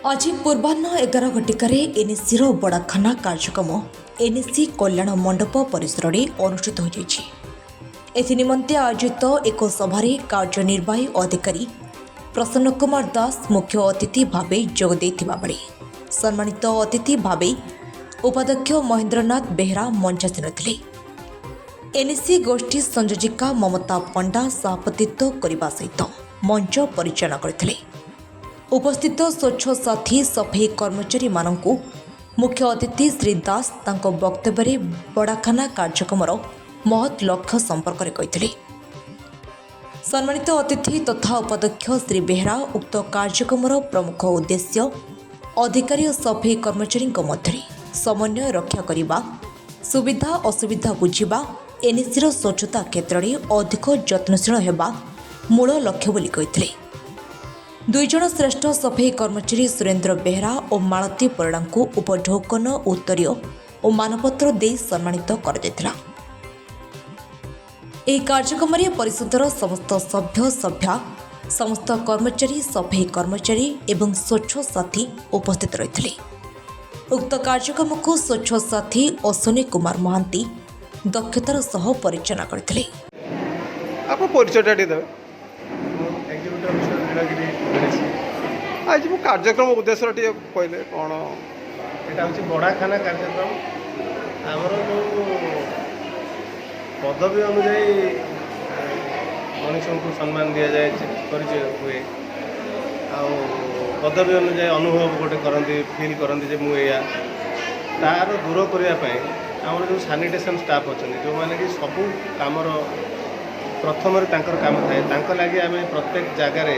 आज पूर्वाह्न 11 घटिकार एनएससी बड़ाखाना कार्यक्रम एनएससी कल्याण मंडप परिसर में अनुष्ठित हो निमंते आयोजित एक सभार कार्यनिर्वाही अधिकारी प्रसन्न कुमार दास मुख्य अतिथि भाव जोगदे बेले सम्मानित अतिथि भाव उपाध्यक्ष महेंद्रनाथ बेहरा मंचासीन थे। एनएससी गोष्ठी संयोजिका ममता पंडा सभापतित्व करने सहित मंच परिचालन करते। उपस्थित स्वच्छ साथी सफाई कर्मचारी मानक मुख्य अतिथि श्री दास तांको वक्तव्य बड़ाखाना कार्यक्रम महत् लक्ष्य संपर्क में कही सम्मानित अतिथि तथा उपाध्यक्ष श्री बेहरा उक्त कार्यक्रम प्रमुख उद्देश्य अधिकारी और सफाई कर्मचारी मध्य समन्वय रक्षा करने सुविधा असुविधा बुझा एनएससी स्वच्छता क्षेत्र में अधिक यत्नशील होगा मूल लक्ष्य बोली कही। दुई जन श्रेष्ठ सफाई कर्मचारी सुरेंद्र बेहरा और मालती परिड़ा को उपढौकन उत्तरीय और मानपत्र दे सम्मानित कर कार्यक्रम में परिषदर समस्त सभ्य सभ्या समस्त कर्मचारी सफाई कर्मचारी एवं स्वच्छ साथी उपस्थित रही। उक्त कार्यक्रम को स्वच्छ साथी अश्विनी कुमार महांती दक्षतार सह परिचालन करते। आज मु कार्यक्रम उद्देश्य कहले कौन यहाँ हूँ बड़ाखाना कार्यक्रम आमर जो पदवी अनुजाई मनुष्य को सम्मान दि जाए परिचय हुए पदवी अनुजाई अनुभव गोटे करती फिल करती मुझे तार दूर करने आम जो सानिटेशन स्टाफ अच्छा जो मैंने कि सबू कमर प्रथम काम थाए लगे आम प्रत्येक जगार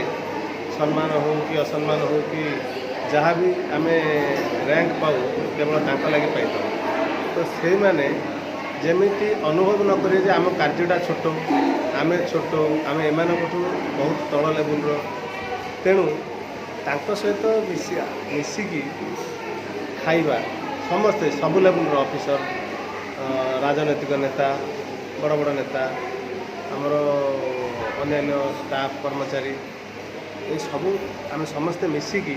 सम्मान हो कि असम्मान हो कि जहाँ भी आम रैंक पाऊ केवल तांका लगे पाई तो से माने जेमिति अनुभव न करिए जे आम कार्यटा छोट आम छोट आम एम बहुत तल लेवल तेणु तांको सहित मिसिकी खाइबा समस्ते सबु लेवल ऑफिसर राजनैतिक नेता बड़ बड़ नेता आमर अन्य स्टाफ कर्मचारी ये सबू आम समस्ते मिसिकी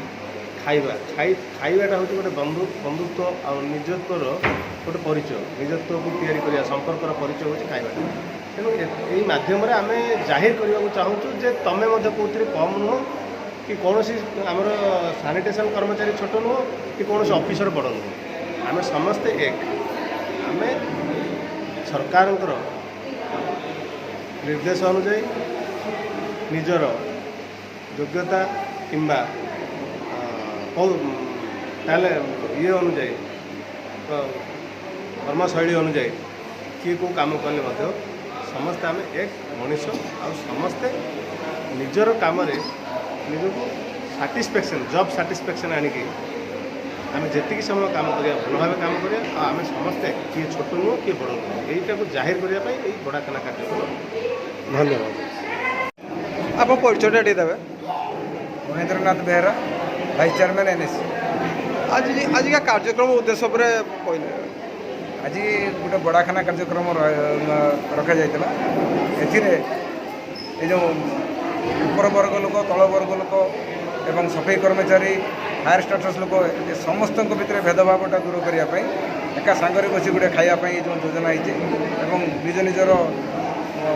खाइबाटा हूँ गोटे बंधुत्व और निजत्वर गोटे परिचय निजत्व को तैयारी करिया संपर्कर परिचय हूँ खाइबाटा तेणु यही माध्यम आम जाहिर करने को चाहूँ जे तमें कौन कम नुह कि कौन आमर सानिटेशन कर्मचारी छोट नुह कि कौन ऑफिसर बड़ नुह आम समस्ते एक आम सरकार निर्देश अनुजाई निजर योग्यता किंबा ये अनुजाई कर्मशैली अनुजाई किए को काम कले समस्ते आम एक मनुष्य आ समस्ते निजर कम निजक साटिस्फैक्शन जॉब साटिस्फैक्शन आनिकी आम जी समय काम करिया भल भाव काम करिया आम समस्ते किए छोट नुह किए बड़ नुह यहीटा को जाहिर करने बड़ाखाना कार्यक्रम। धन्यवाद। आप परिचय देवे। Mahendranath Behera vice chairman NSC. आज का कार्यक्रम उद्देश्य पर कहले आज गोटे बड़ाखाना कार्यक्रम रखा जाता जो ऊपर वर्ग लोक तल वर्ग लोक एवं सफाई कर्मचारी हायर स्टाटस लोक समस्त भितर भेदभावटा दूर करने एका सांगरे बसी गोटे खायापी जो योजना होती निज निजर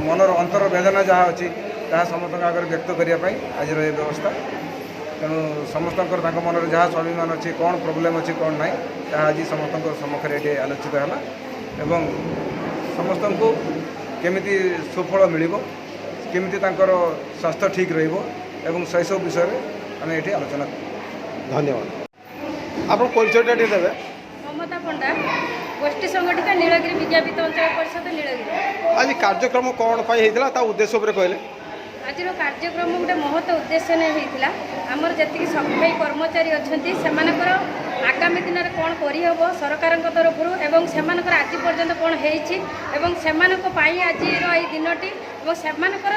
मनर अंतर वेदना जहाँ अच्छी ताहा समस्त आगे व्यक्त करने आज ये व्यवस्था तेणु समस्त मन जहाँ स्वाभिमान अच्छी कौन प्रोब्लेम अच्छी कौन ना आज समस्त सम्मुखें ये आलोचित है एवं समस्त को केमिति सुफल मिल केमिति स्वास्थ्य ठीक रही से सब विषय आम ये आलोचना कर। धन्यवाद। आप परिचय देवे। ममता पंडा गोष्ठी संगठित नीलगिरी विज्ञापित अंचल परिषद नीलगिरी। आज कार्यक्रम कौन होता उद्देश्य कहले आज कार्यक्रम गोटे महत्व उद्देश्य नहीं होता आमर जी सफाई कर्मचारी अच्छा से आगामी दिन में कौन करहब सरकार तरफ एवं से आज पर्यंत कौन होती आज दिन ଏବଂ ସେମାନଙ୍କର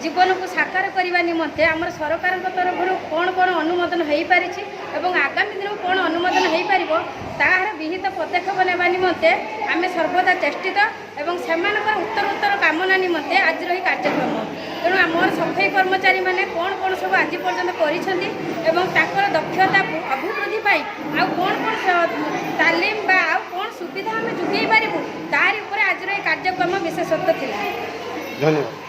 ଜୀବନକୁ ସାକାର କରିବା ନିମନ୍ତେ ଆମର ସରକାରଙ୍କ ତରଫରୁ କ'ଣ ଅନୁମୋଦନ ହୋଇପାରିଛି ଏବଂ ଆଗାମୀ ଦିନକୁ କ'ଣ ଅନୁମୋଦନ ହୋଇପାରିବ ତାହାର ବିହିତ ପଦକ୍ଷେପ ନେବା ନିମନ୍ତେ ଆମେ ସର୍ବଦା ଚେଷ୍ଟିତ ଏବଂ ସେମାନଙ୍କର ଉତ୍ତର କାମନା ନିମନ୍ତେ ଆଜିର ଏହି କାର୍ଯ୍ୟକ୍ରମ। ତେଣୁ ଆମର ସଫେଇ କର୍ମଚାରୀମାନେ କ'ଣ ସବୁ ଆଜି ପର୍ଯ୍ୟନ୍ତ କରିଛନ୍ତି ଏବଂ ତାଙ୍କର ଦକ୍ଷତା ଅଭିବୃଦ୍ଧି ପାଇଁ ଆଉ କ'ଣ ତାଲିମ ବା ଆଉ କ'ଣ ସୁବିଧା ଆମେ ଯୋଗାଇ ପାରିବୁ ତାରି ଉପରେ ଆଜିର ଏହି କାର୍ଯ୍ୟକ୍ରମ ବିଶେଷତ୍ୱ ଥିଲା। ଧନ୍ୟବାଦ।